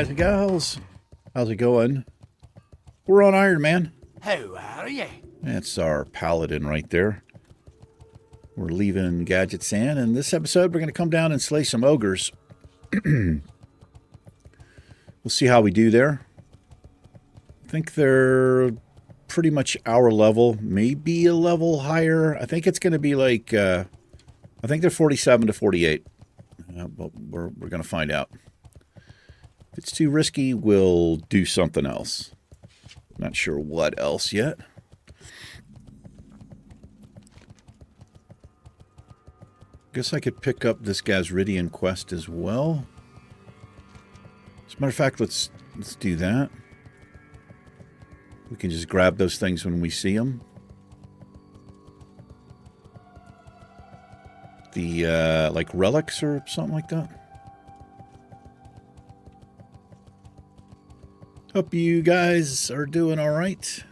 guys and gals. How's it going? We're on Ironman. How are you? That's our paladin right there. We're leaving Gadgets in, and this episode we're going to come down and slay some ogres. We'll see how we do there. I think they're pretty much our level, maybe a level higher. I think it's going to be like, I think they're 47 to 48. But we're going to find out. If it's too risky, we'll do something else. Not sure what else yet. Guess I could pick up this Gazridian quest as well. As a matter of fact, let's do that. We can just grab those things when we see them. The, like relics or something like that. Hope you guys are doing all right.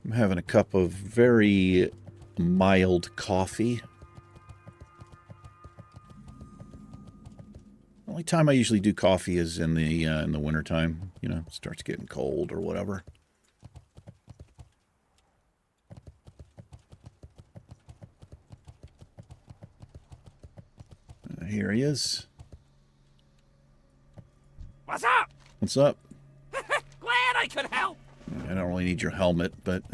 I'm having a cup of very mild coffee. The only time I usually do coffee is in the wintertime. You know, it starts getting cold or whatever. Here he is. What's up? What's up? Glad I could help. I don't really need your helmet, but...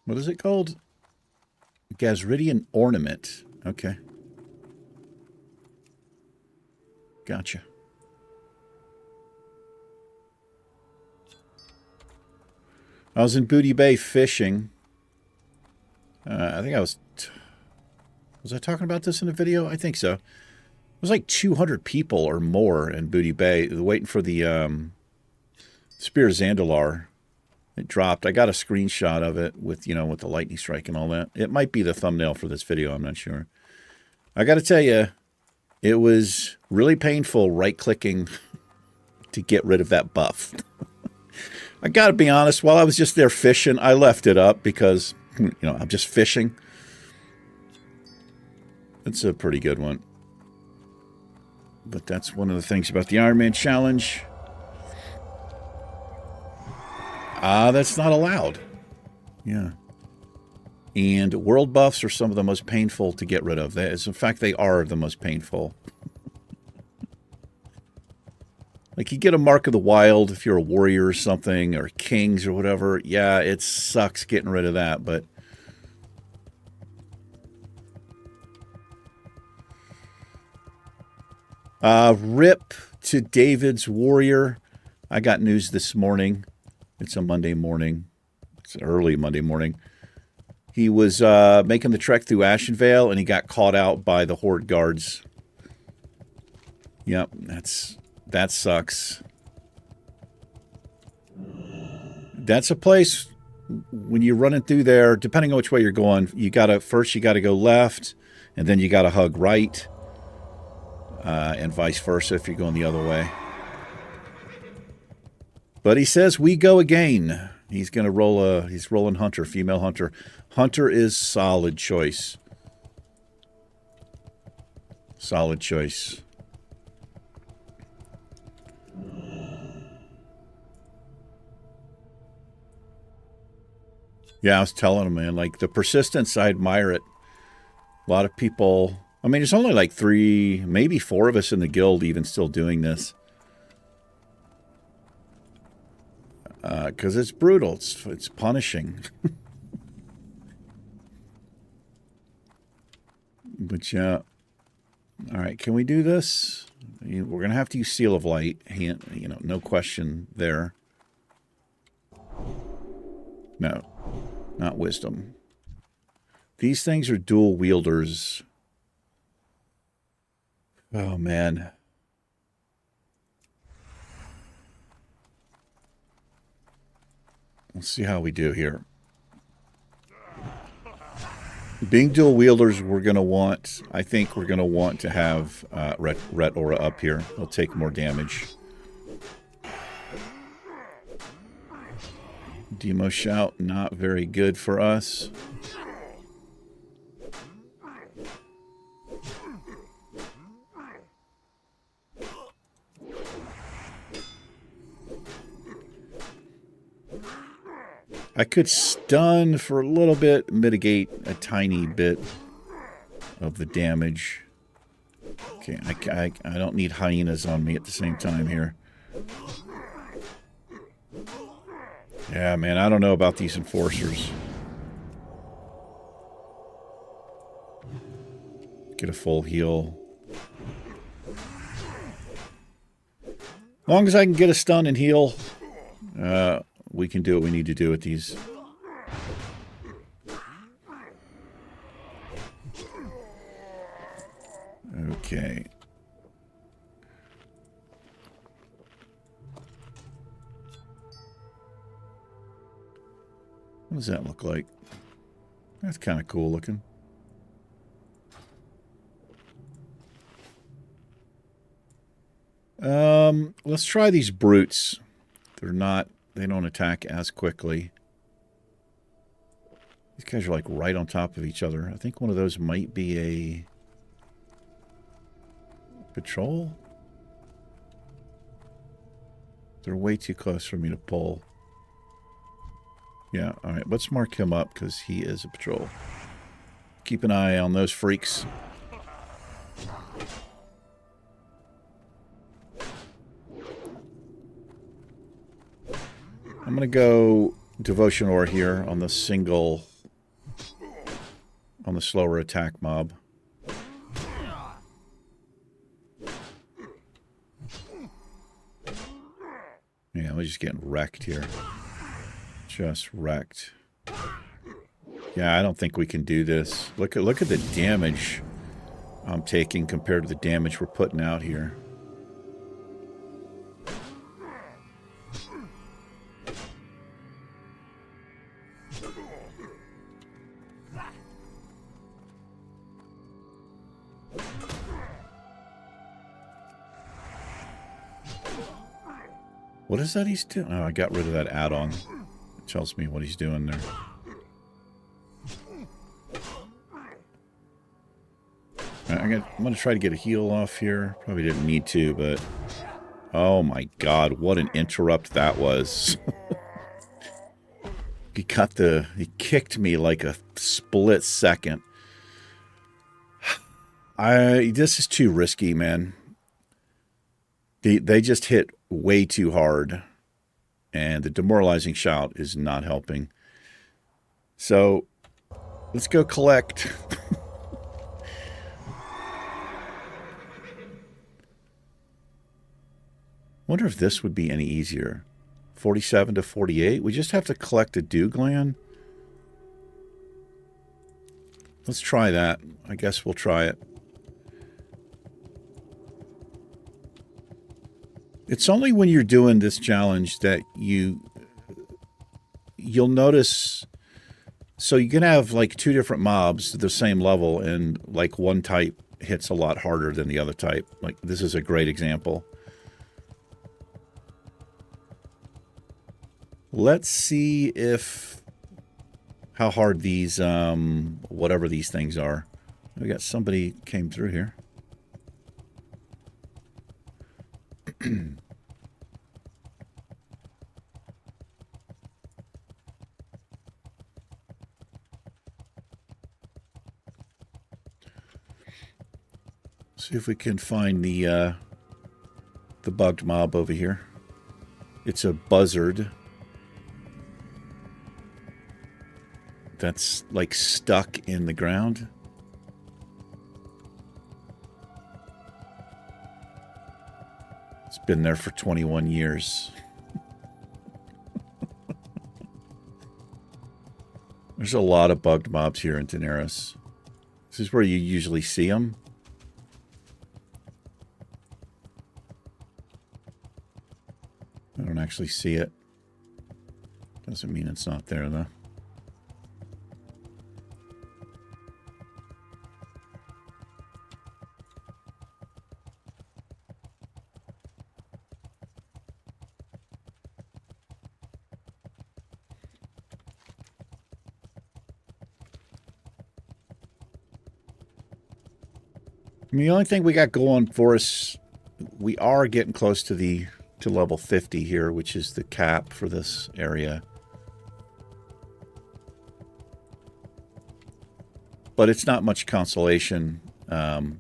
What is it called? Gazridian ornament. Okay. Gotcha. I was in Booty Bay fishing. I think I was I talking about this in the video? I think so. It was like 200 people or more in Booty Bay waiting for the Spear Zandalar. It dropped. I got a screenshot of it with, you know, with the lightning strike and all that. It might be the thumbnail for this video. I'm not sure. I got to tell you, it was really painful right-clicking to get rid of that buff. I got to be honest, while I was just there fishing, I left it up because, you know, I'm just fishing. It's a pretty good one. But that's one of the things about the Ironman challenge. That's not allowed. Yeah. And world buffs are some of the most painful to get rid of. In fact, they are the most painful. Like, you get a Mark of the Wild if you're a warrior or something, or kings or whatever. Yeah, it sucks getting rid of that, but... RIP to David's warrior. I got news this morning. It's a Monday morning. It's early Monday morning. He was making the trek through Ashenvale, and he got caught out by the Horde guards. Yep, that sucks. That's a place, when you're running through there, depending on which way you're going, you gotta go left, and then you gotta hug right, and vice versa if you're going the other way. But he says we go again. He's gonna he's rolling Hunter, female Hunter. Hunter is solid choice. Solid choice. Yeah, I was telling him, man, like, the persistence, I admire it. A lot of people, I mean, there's only like 3, maybe 4 of us in the guild even still doing this. Because it's brutal. It's punishing. But yeah. All right, can we do this? We're going to have to use Seal of Light. You know, no question there. No, not Wisdom. These things are dual wielders. Oh, man. Let's see how we do here. Being dual wielders, we're going to want... I think we're going to want to have Ret Aura up here. It'll take more damage. Demo Shout, not very good for us. I could stun for a little bit, mitigate a tiny bit of the damage. Okay, I don't need hyenas on me at the same time here. Yeah, man, I don't know about these enforcers. Get a full heal. As long as I can get a stun and heal, we can do what we need to do with these. Okay. What does that look like? That's kind of cool looking. Let's try these brutes. They don't attack as quickly. These guys are like right on top of each other. I think one of those might be a patrol. They're way too close for me to pull. Yeah, alright, let's mark him up because he is a patrol. Keep an eye on those freaks. I'm going to go Devotion Ore here on the slower attack mob. Yeah, we're just getting wrecked here. Just wrecked. Yeah, I don't think we can do this. Look at the damage I'm taking compared to the damage we're putting out here. What is that he's doing? Oh, I got rid of that add-on. It tells me what he's doing there. I'm going to try to get a heal off here. Probably didn't need to, but... Oh my god, what an interrupt that was. He kicked me like a split second. This is too risky, man. They just hit way too hard, and the demoralizing shout is not helping. So, let's go collect. Wonder if this would be any easier. 47 to 48? We just have to collect a dew gland? Let's try that. I guess we'll try it. It's only when you're doing this challenge that you'll notice. So you can have like two different mobs at the same level, and like one type hits a lot harder than the other type. Like this is a great example. Let's see how hard these whatever these things are. We got somebody came through here. See if we can find the bugged mob over here. It's a buzzard that's like stuck in the ground. It's been there for 21 years. There's a lot of bugged mobs here in Daenerys. This is where you usually see them. I don't actually see it. Doesn't mean it's not there, though. I mean, the only thing we got going for us, we are getting close to level 50 here, which is the cap for this area. But it's not much consolation when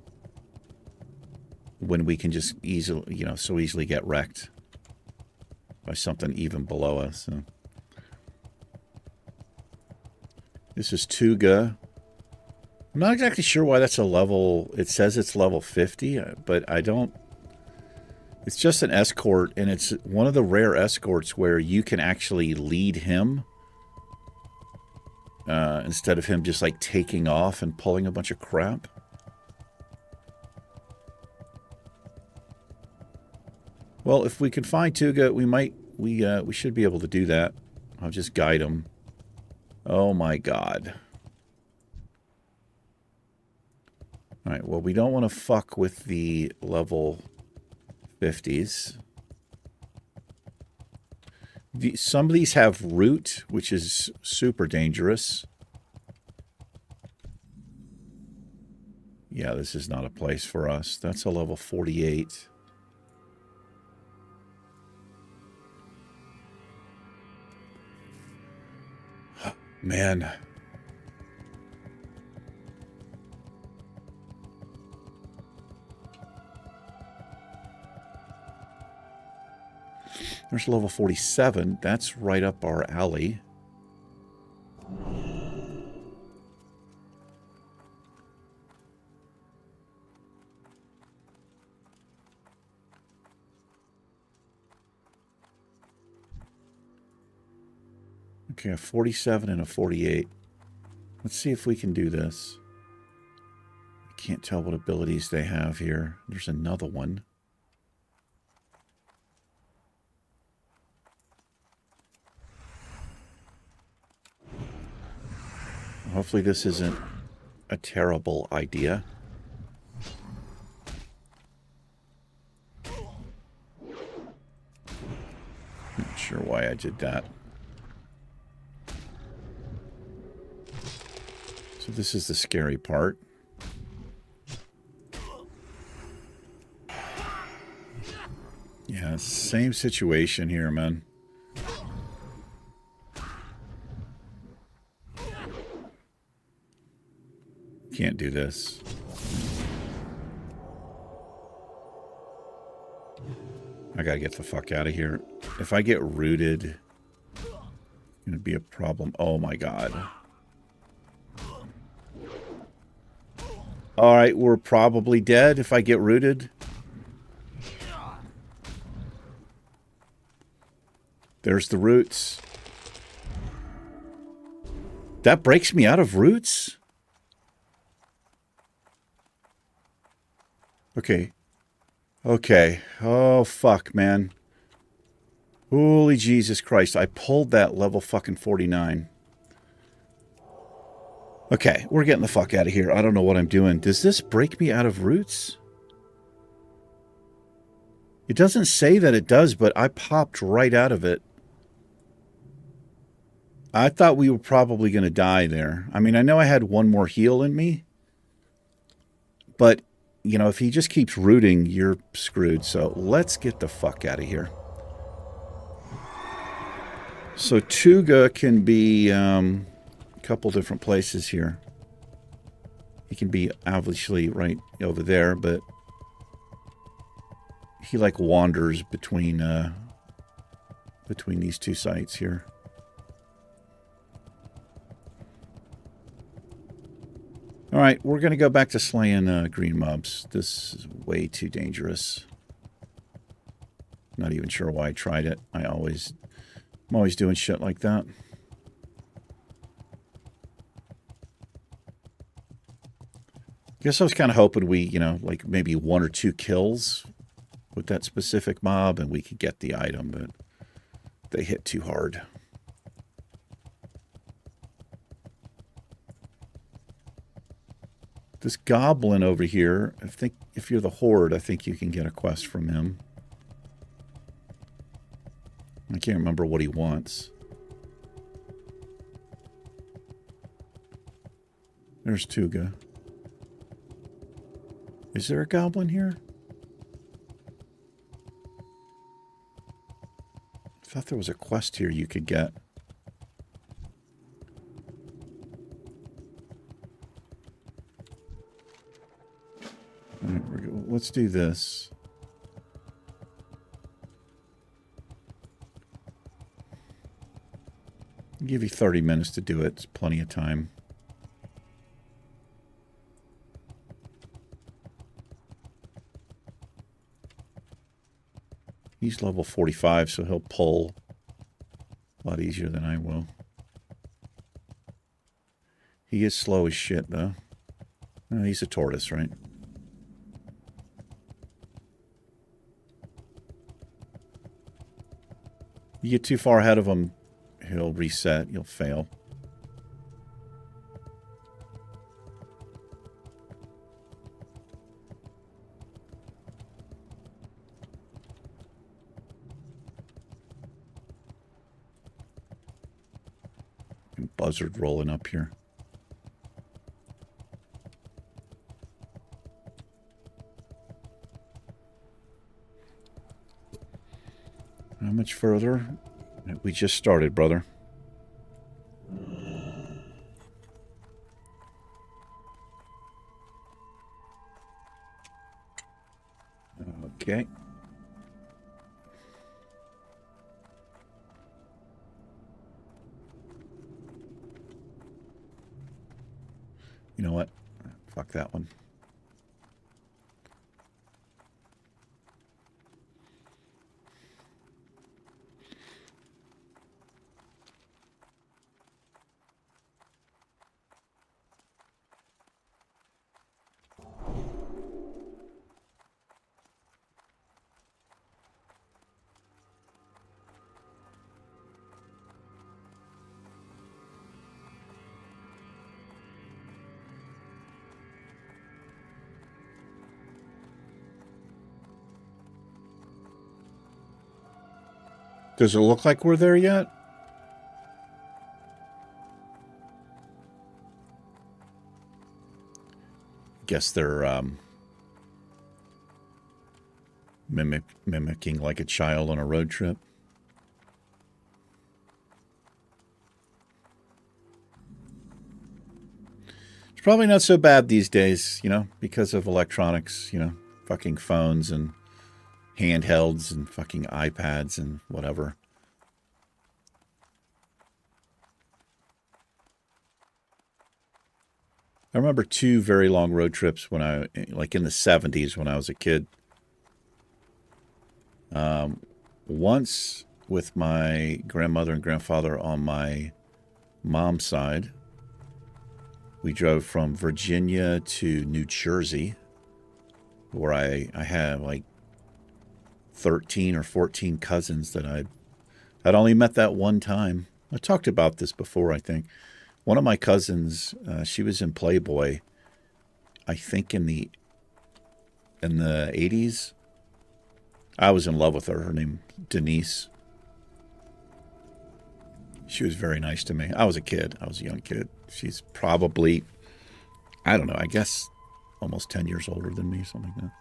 we can just easily, so easily get wrecked by something even below us. So. This is Tuga. I'm not exactly sure why that's a level. It says it's level 50, but I don't. It's just an escort, and it's one of the rare escorts where you can actually lead him instead of him just like taking off and pulling a bunch of crap. Well, if we can find Tuga, we should be able to do that. I'll just guide him. Oh my God. All right, well, we don't want to fuck with the level 50s. Some of these have root, which is super dangerous. Yeah, this is not a place for us. That's a level 48. Man. There's level 47. That's right up our alley. Okay, a 47 and a 48. Let's see if we can do this. I can't tell what abilities they have here. There's another one. Hopefully this isn't a terrible idea. Not sure why I did that. So this is the scary part. Yeah, same situation here, man. Can't do this. I gotta get the fuck out of here. If I get rooted, it's gonna be a problem. Oh my God. Alright, we're probably dead if I get rooted. There's the roots. That breaks me out of roots? Okay. Okay. Oh, fuck, man. Holy Jesus Christ. I pulled that level fucking 49. Okay, we're getting the fuck out of here. I don't know what I'm doing. Does this break me out of roots? It doesn't say that it does, but I popped right out of it. I thought we were probably going to die there. I mean, I know I had one more heal in me. But, you know, if he just keeps rooting, you're screwed. So let's get the fuck out of here. So Tuga can be a couple different places here. He can be obviously right over there, but he like wanders between these two sites here. All right, we're going to go back to slaying green mobs. This is way too dangerous. Not even sure why I tried it. I'm always doing shit like that. Guess I was kind of hoping we, you know, like maybe 1 or 2 kills with that specific mob and we could get the item, but they hit too hard. This goblin over here, I think if you're the Horde, I think you can get a quest from him. I can't remember what he wants. There's Tuga. Is there a goblin here? I thought there was a quest here you could get. All right, let's do this. I'll give you 30 minutes to do it. It's plenty of time. He's level 45, so he'll pull a lot easier than I will. He is slow as shit, though. Oh, he's a tortoise, right? You get too far ahead of him, he'll reset, you'll fail. Buzzard rolling up here. How much further? We just started, brother. Okay. You know what? Fuck that one. Does it look like we're there yet? Guess they're mimicking like a child on a road trip. It's probably not so bad these days, you know, because of electronics, you know, fucking phones and handhelds and fucking iPads and whatever. I remember 2 very long road trips when I, like in the 70s when I was a kid. Once with my grandmother and grandfather on my mom's side. We drove from Virginia to New Jersey, where I had like 13 or 14 cousins that I'd only met that one time. I talked about this before, I think. One of my cousins, she was in Playboy, I think in the 80s. I was in love with her. Her name, Denise. She was very nice to me. I was a kid. I was a young kid. She's probably, I don't know, I guess almost 10 years older than me, something like that.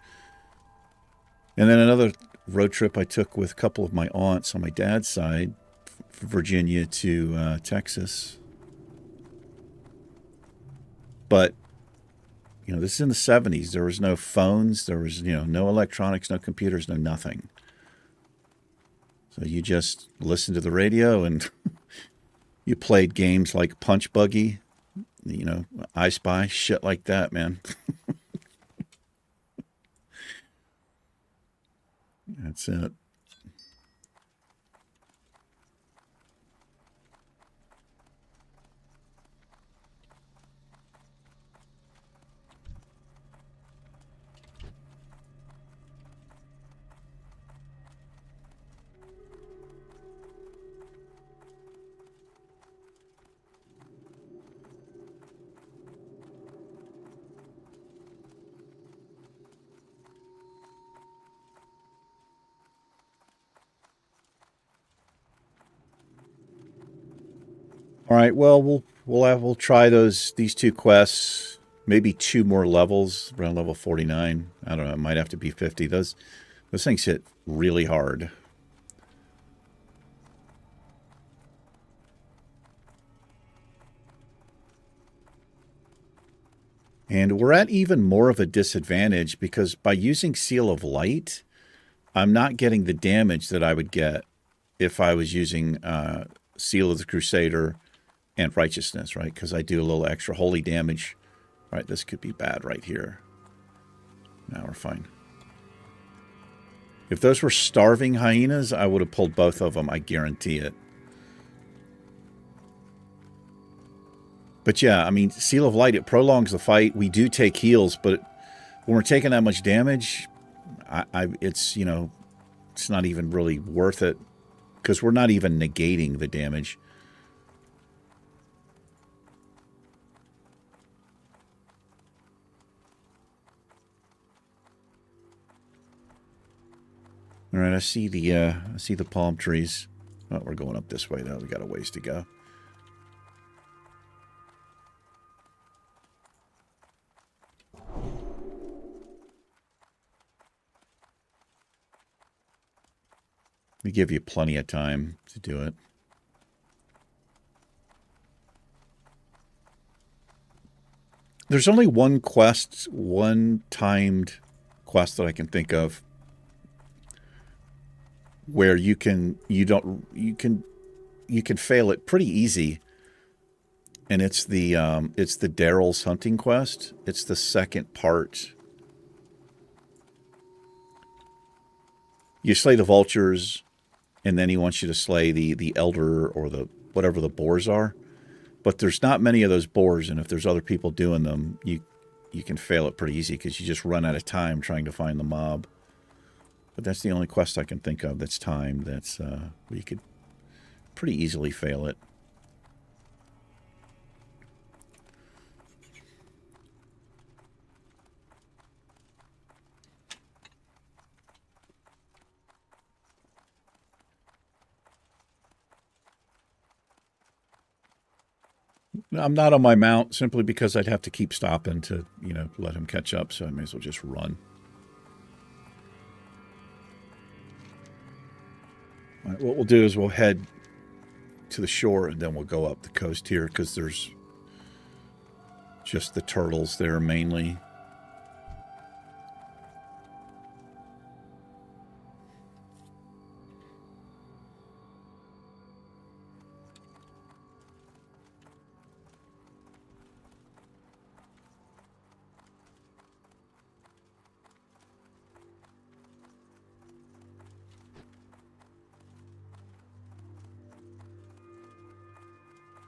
And then another road trip I took with a couple of my aunts on my dad's side, from Virginia to Texas. But, you know, this is in the 70s. There was no phones. There was, you know, no electronics, no computers, no nothing. So you just listened to the radio and you played games like Punch Buggy, you know, I Spy, shit like that, man. That's it. All right. Well, we'll try these two quests. Maybe 2 more levels around level 49. I don't know. It might have to be 50. Those things hit really hard. And we're at even more of a disadvantage because by using Seal of Light, I'm not getting the damage that I would get if I was using Seal of the Crusader and Righteousness, right? Because I do a little extra holy damage. All right, this could be bad right here. Now we're fine. If those were starving hyenas, I would have pulled both of them. I guarantee it. But yeah, I mean, Seal of Light, it prolongs the fight. We do take heals, but when we're taking that much damage, it's, you know, it's not even really worth it because we're not even negating the damage. All right, I see the palm trees. Oh, we're going up this way though. We got a ways to go. We give you plenty of time to do it. There's only one quest, one timed quest that I can think of where you can fail it pretty easy. And it's the Daryl's hunting quest. It's the second part. You slay the vultures, and then he wants you to slay the elder or the whatever the boars are. But there's not many of those boars, and if there's other people doing them, you can fail it pretty easy because you just run out of time trying to find the mob. But that's the only quest I can think of that's timed. That's where you could pretty easily fail it. I'm not on my mount simply because I'd have to keep stopping to, you know, let him catch up, so I may as well just run. All right, what we'll do is we'll head to the shore and then we'll go up the coast here because there's just the turtles there mainly.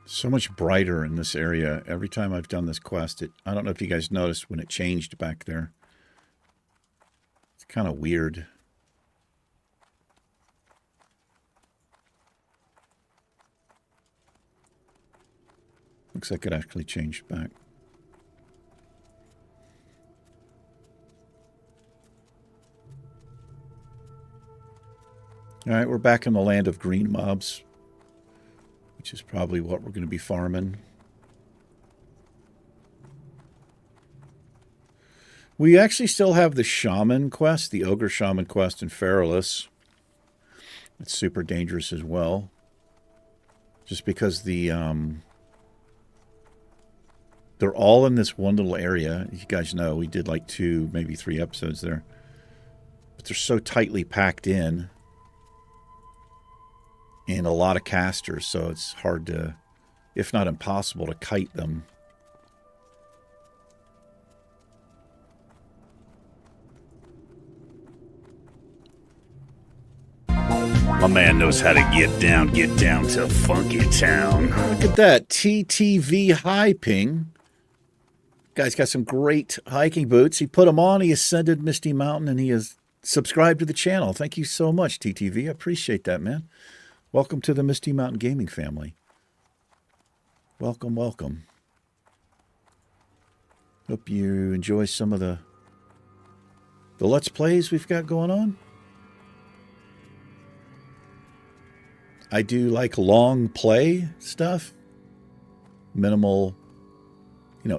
So much brighter in this area. Every time I've done this quest, I don't know if you guys noticed when it changed back there. It's kind of weird. Looks like it actually changed back. All right, we're back in the land of green mobs, which is probably what we're going to be farming. We actually still have the shaman quest, the ogre shaman quest in Feralus. It's super dangerous as well. Just because they're all in this one little area. You guys know we did like 2, maybe 3 episodes there. But they're so tightly packed in. And a lot of casters, so it's hard to, if not impossible, to kite them. My man knows how to get down to Funky Town. Look at that, TTV High Ping. Guy's got some great hiking boots. He put them on, he ascended Misty Mountain, and he has subscribed to the channel. Thank you so much, TTV. I appreciate that, man. Welcome to the Misty Mountain Gaming family. Welcome, welcome. Hope you enjoy some of the Let's Plays we've got going on. I do like long play stuff. minimal,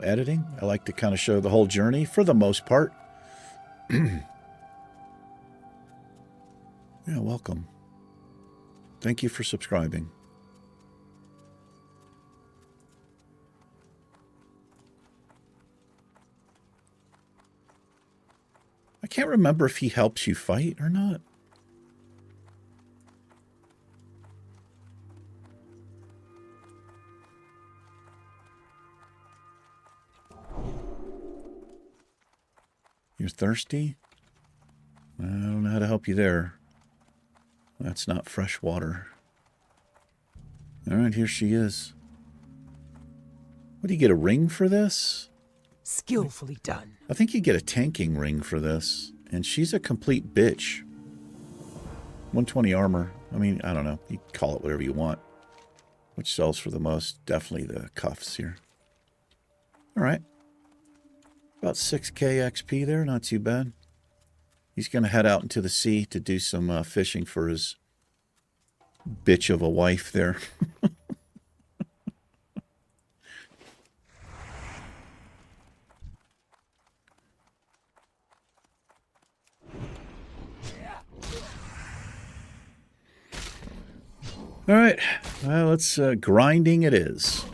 editing. I like to kind of show the whole journey for the most part. Yeah, welcome. Thank you for subscribing. I can't remember if he helps you fight or not. You're thirsty? I don't know how to help you there. That's not fresh water. All right, here she is. What, do you get a ring for this? Skillfully done. I think you get a tanking ring for this. And she's a complete bitch. 120 armor. I mean, I don't know. You call it whatever you want. Which sells for the most? Definitely the cuffs here. All right. About 6k XP there. Not too bad. He's going to head out into the sea to do some fishing for his bitch of a wife there. All right, well, let's grinding it is.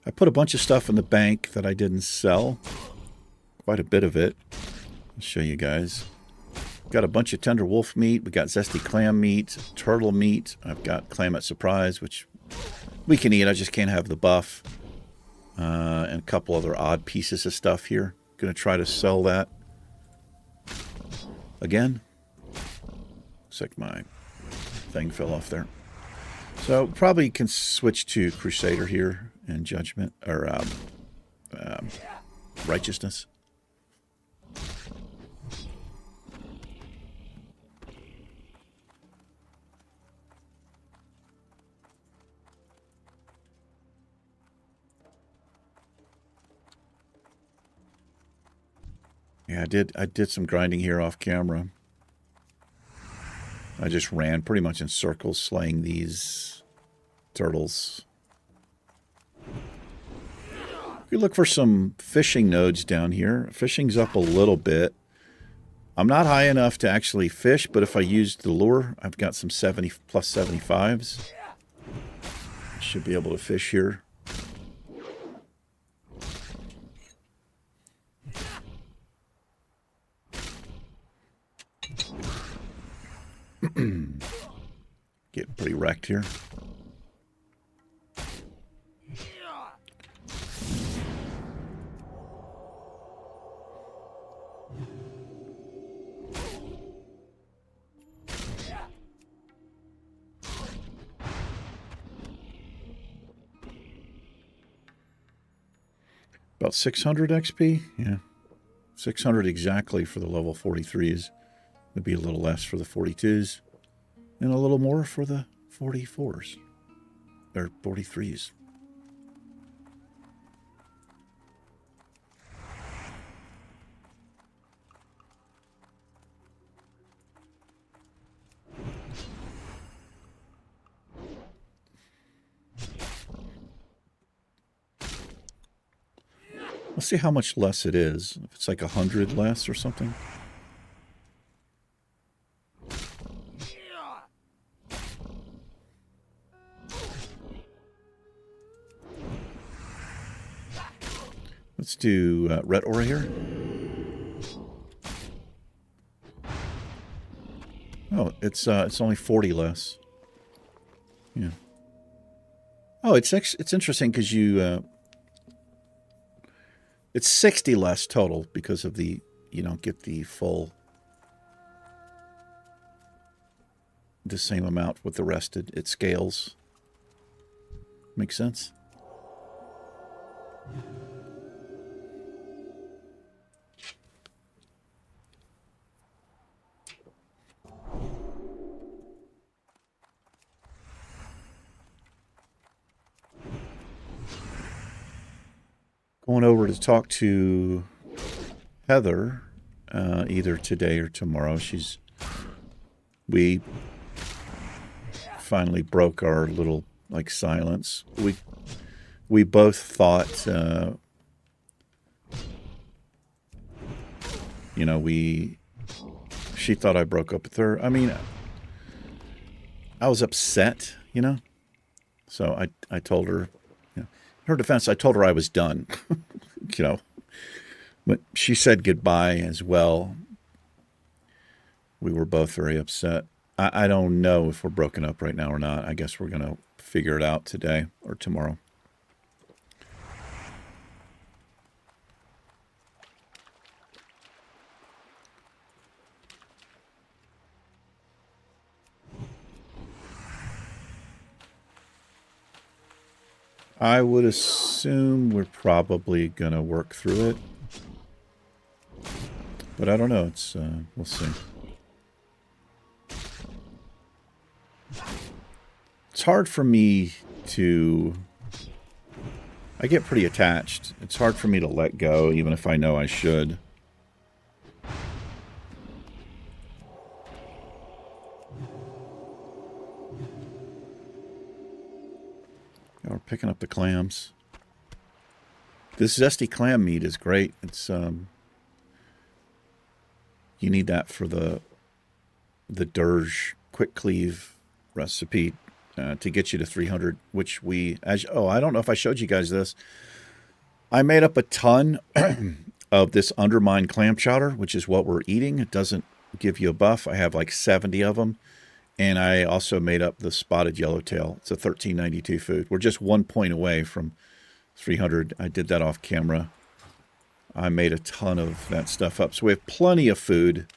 I put a bunch of stuff in the bank that I didn't sell. Quite a bit of it. I'll show you guys. Got a bunch of tender wolf meat. We got zesty clam meat, turtle meat. I've got clam at surprise, which we can eat. I just can't have the buff. And a couple other odd pieces of stuff here. Gonna try to sell that. Again, looks like my thing fell off there. So probably can switch to Crusader here and Judgment, or Righteousness. Yeah, I did some grinding here off camera. I just ran pretty much in circles slaying these turtles. We look for some fishing nodes down here. Fishing's up a little bit. I'm not high enough to actually fish, but if I use the lure, I've got some 70 plus 75s. I should be able to fish here. Getting pretty wrecked here. About 600 XP? Yeah. 600 exactly for the level 43s. Would be a little less for the 42s. And a little more for the 44s. Or 43s. Let's see how much less it is. If it's like 100 less or something. Let's do red aura here. Oh, it's only 40 less. Yeah. Oh, it's interesting because you it's 60 less total because of the you don't get the same amount with the rest. It scales. Makes sense. Going over to talk to Heather either today or tomorrow. We finally broke our little like silence. We both thought, you know, she thought I broke up with her. I mean, I was upset, you know. So I told her, you know, in her defense, I told her I was done, you know. But she said goodbye as well. We were both very upset. I don't know if we're broken up right now or not. I guess we're going to figure it out today or tomorrow. I would assume we're probably going to work through it. But I don't know. It's we'll see. It's hard for me to... I get pretty attached. It's hard for me to let go, even if I know I should. Oh, we're picking up the clams. This zesty clam meat is great. It's you need that for the dirge quick cleave recipe to get you to 300, which I don't know if I showed you guys this. I made up a ton of this undermined clam chowder, which is what we're eating. It doesn't give you a buff. I have like 70 of them. And I also made up the spotted yellowtail. It's a 1392 food. We're just 1 point away from 300. I did that off camera. I made a ton of that stuff up. So we have plenty of food,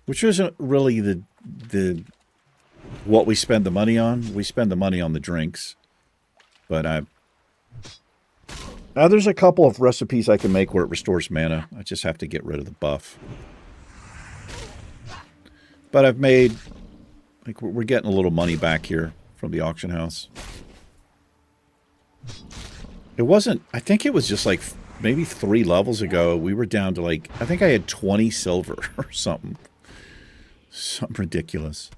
which isn't really the what we spend the money on. We spend the money on the drinks. But there's a couple of recipes I can make where it restores mana. I just have to get rid of the buff. But I've made, like, we're getting a little money back here from the auction house. It wasn't, I think it was just like maybe 3 levels ago, we were down to like, I think I had 20 silver or something. Something ridiculous.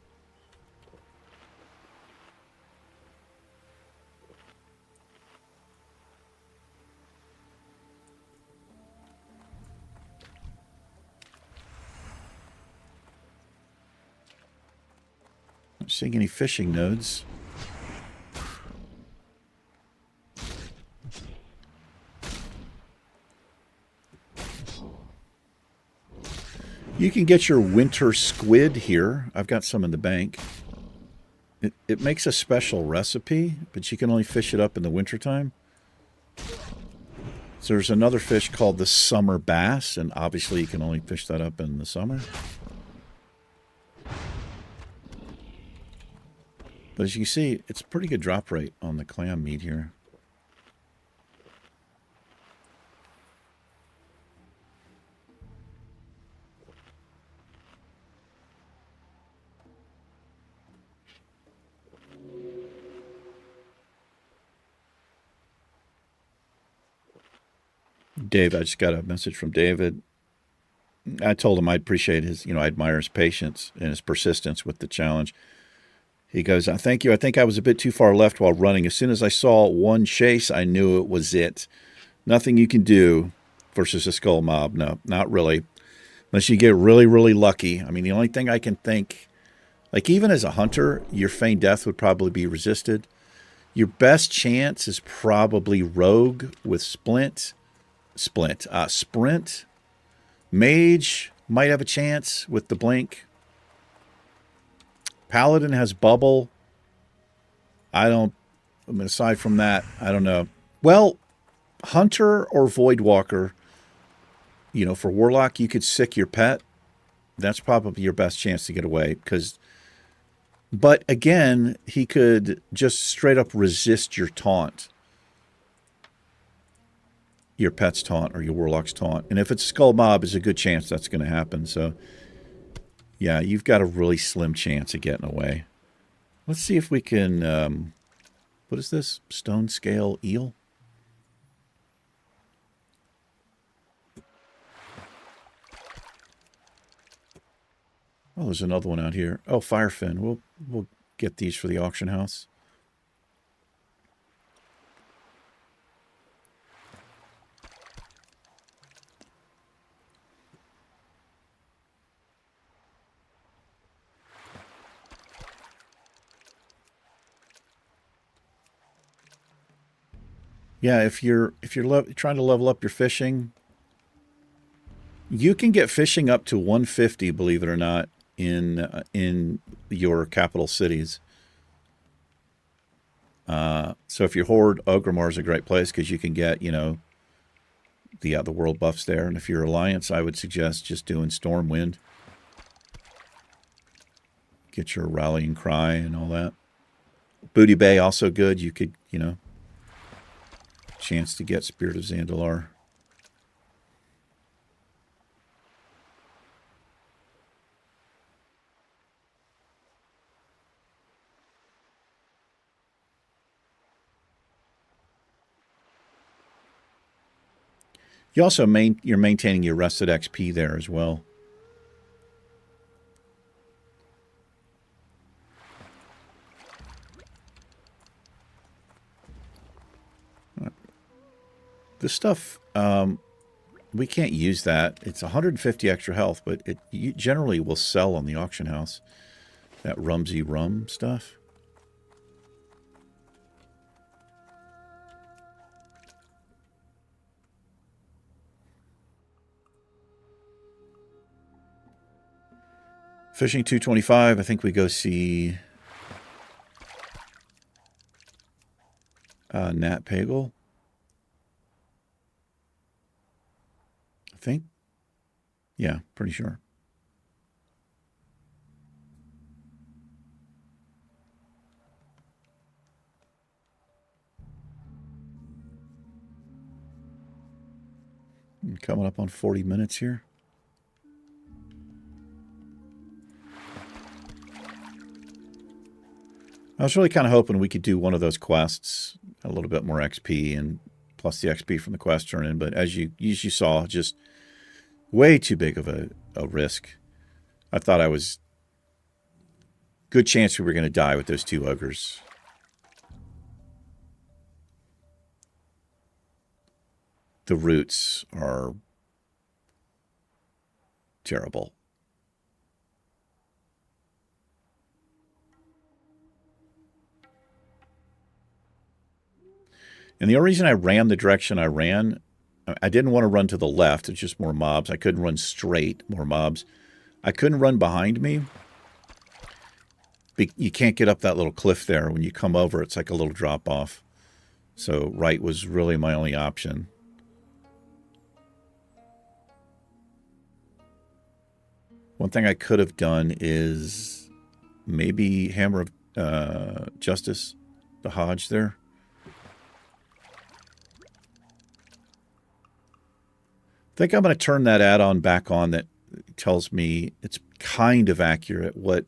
Not seeing any fishing nodes. You can get your winter squid here. I've got some in the bank. It makes a special recipe, but you can only fish it up in the wintertime. So there's another fish called the summer bass, and obviously you can only fish that up in the summer. But as you can see, it's a pretty good drop rate on the clam meat here. Dave, I just got a message from David. I told him I appreciate his, I admire his patience and his persistence with the challenge. He goes, thank you. I think I was a bit too far left while running. As soon as I saw one chase, I knew it was it. Nothing you can do versus a skull mob. No, not really. Unless you get really, really lucky. I mean, the only thing I can think, like even as a hunter, your feigned death would probably be resisted. Your best chance is probably rogue with sprint. Mage might have a chance with the blink. Paladin has bubble. Aside from that, I don't know. Well, Hunter or Voidwalker, for Warlock, you could sick your pet. That's probably your best chance to get away. But again, he could just straight up resist your taunt. Your pet's taunt or your Warlock's taunt. And if it's Skull Mob, there's a good chance that's going to happen. So, yeah, you've got a really slim chance of getting away. Let's see if we can... what is this? Stone scale eel? Oh, there's another one out here. Oh, firefin. We'll get these for the auction house. Yeah, if you're trying to level up your fishing, you can get fishing up to 150, believe it or not, in your capital cities. So if you hoard, Ogrimmar is a great place because you can get, the world buffs there. And if you're Alliance, I would suggest just doing Stormwind. Get your Rallying Cry and all that. Booty Bay also good. You could, chance to get Spirit of Zandalar. You also you're maintaining your rested XP there as well. This stuff, we can't use that. It's 150 extra health, but you generally will sell on the auction house. That Rumsy Rum stuff. Fishing 225. I think we go see Nat Pagel. I think. Yeah, pretty sure. Coming up on 40 minutes here. I was really kind of hoping we could do one of those quests, a little bit more XP, and plus the XP from the quest turn in. But as you saw, just way too big of a risk. I thought I was good chance we were going to die with those two ogres. The roots are terrible. And the only reason I ran the direction I ran, I didn't want to run to the left. It's just more mobs. I couldn't run straight, more mobs. I couldn't run behind me. You can't get up that little cliff there. When you come over, it's like a little drop off. So right was really my only option. One thing I could have done is maybe Hammer of Justice, the Hodge there. I think I'm going to turn that add-on back on that tells me it's kind of accurate what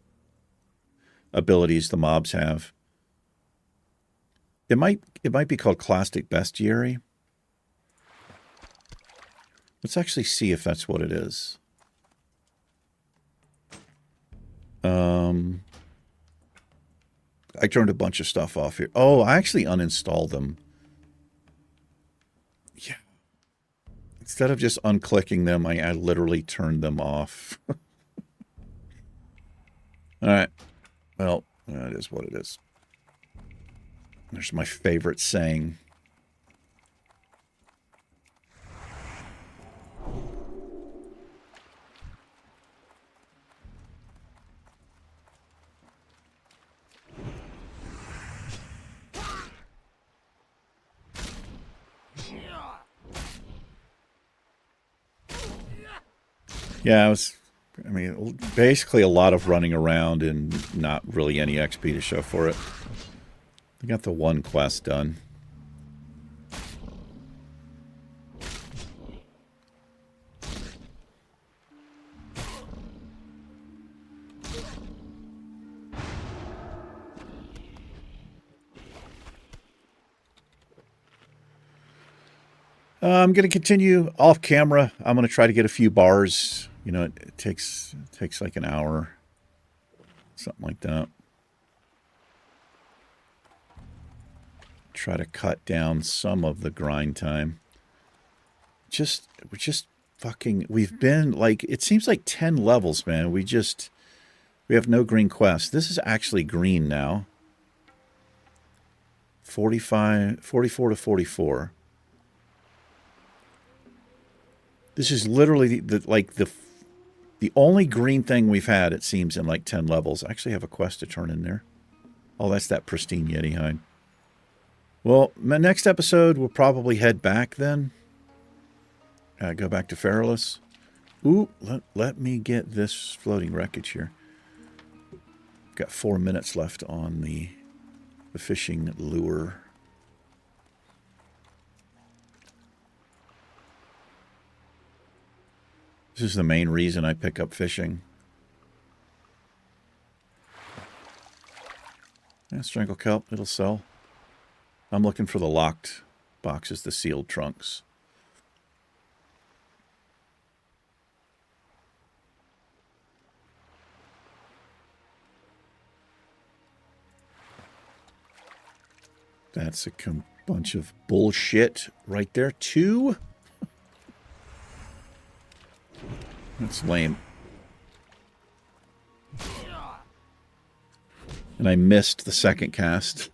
abilities the mobs have. It might be called Clastic Bestiary. Let's actually see if that's what it is. I turned a bunch of stuff off here. Oh, I actually uninstalled them. Yeah. Instead of just unclicking them, I literally turned them off. All right. Well, that is what it is. There's my favorite saying. Yeah, I mean, basically a lot of running around and not really any XP to show for it. I got the one quest done. I'm going to continue off camera. I'm going to try to get a few bars. You know, it takes like an hour. Something like that. Try to cut down some of the grind time. We're just fucking, we've been like, it seems like 10 levels, man. We have no green quest. This is actually green now. 44 to 44. This is literally the only green thing we've had, it seems, in like 10 levels. I actually have a quest to turn in there. Oh, that's that pristine Yeti hide. Well, my next episode, we'll probably head back then. Go back to Feralus. Ooh, let me get this floating wreckage here. Got 4 minutes left on the fishing lure. This is the main reason I pick up fishing. Yeah, strangle kelp, it'll sell. I'm looking for the locked boxes, the sealed trunks. That's a bunch of bullshit right there, too. That's lame. And I missed the second cast.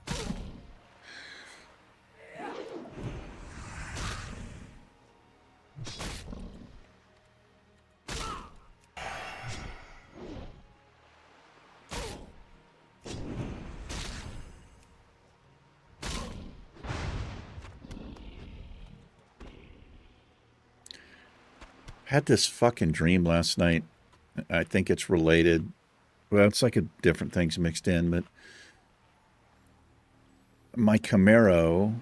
Had this fucking dream last night. I think it's related. Well, it's like different things mixed in, but my Camaro,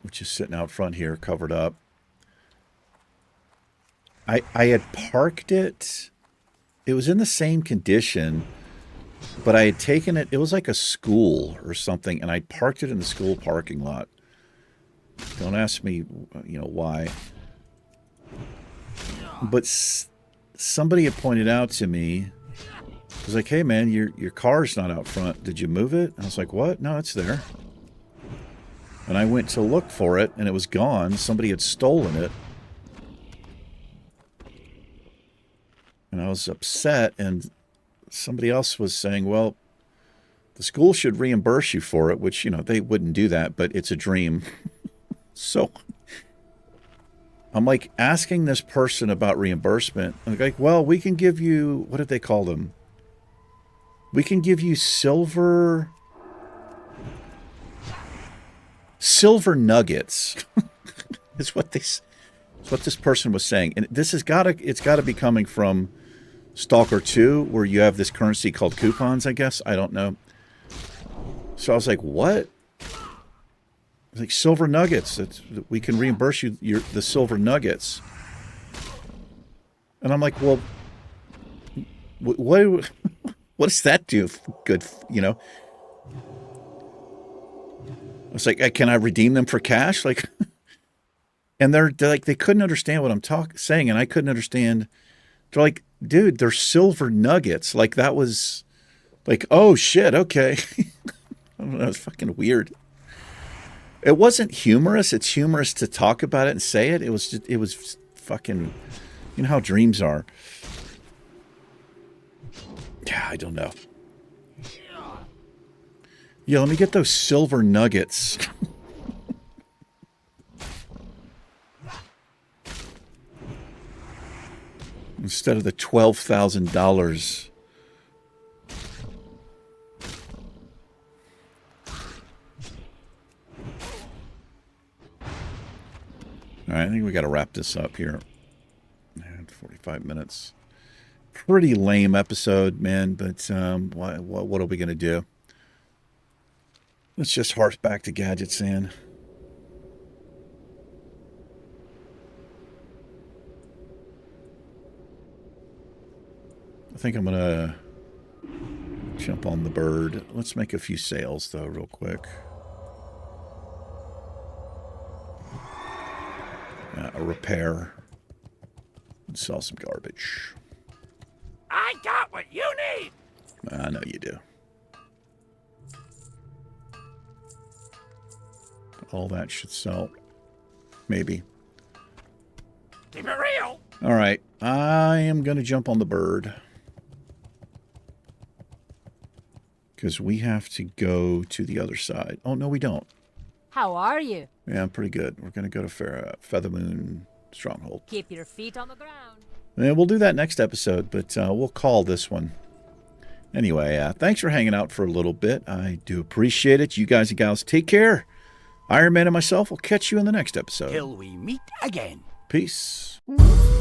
which is sitting out front here, covered up. I had parked it. It was in the same condition, but I had taken it. It was like a school or something, and I parked it in the school parking lot. Don't ask me, why. But somebody had pointed out to me, it was like, hey, man, your car's not out front. Did you move it? And I was like, what? No, it's there. And I went to look for it, and it was gone. Somebody had stolen it. And I was upset, and somebody else was saying, well, the school should reimburse you for it, which, they wouldn't do that, but it's a dream. So I'm like asking this person about reimbursement. I'm like, well, we can give you, what did they call them? We can give you silver nuggets. Is what this person was saying. And it's gotta be coming from Stalker 2, where you have this currency called coupons, I guess. I don't know. So I was like, what? Like silver nuggets. We can reimburse you the silver nuggets. And I'm like, well, what does that do? Good, I was like, can I redeem them for cash? Like, and they're like, they couldn't understand what I'm saying, and I couldn't understand. They're like, dude, they're silver nuggets. Like that was, like, oh shit, okay. I don't know, it's fucking weird. It wasn't humorous. It's humorous to talk about it and say it. It was fucking, you know how dreams are. Yeah, I don't know. Yeah, let me get those silver nuggets. Instead of the $12,000. All right, I think we got to wrap this up here. Man, 45 minutes. Pretty lame episode, man, but what are we going to do? Let's just hark back to Gadget Sand. I think I'm going to jump on the bird. Let's make a few sales, though, real quick. A repair. And sell some garbage. I got what you need. I know you do. All that should sell. Maybe. Keep it real. All right. I am going to jump on the bird. Because we have to go to the other side. Oh, no, we don't. How are you? Yeah, I'm pretty good. We're going to go to Feathermoon Stronghold. Keep your feet on the ground. Yeah, we'll do that next episode, but we'll call this one. Anyway, thanks for hanging out for a little bit. I do appreciate it. You guys and gals, take care. Iron Man and myself will catch you in the next episode. Till we meet again. Peace. Woo!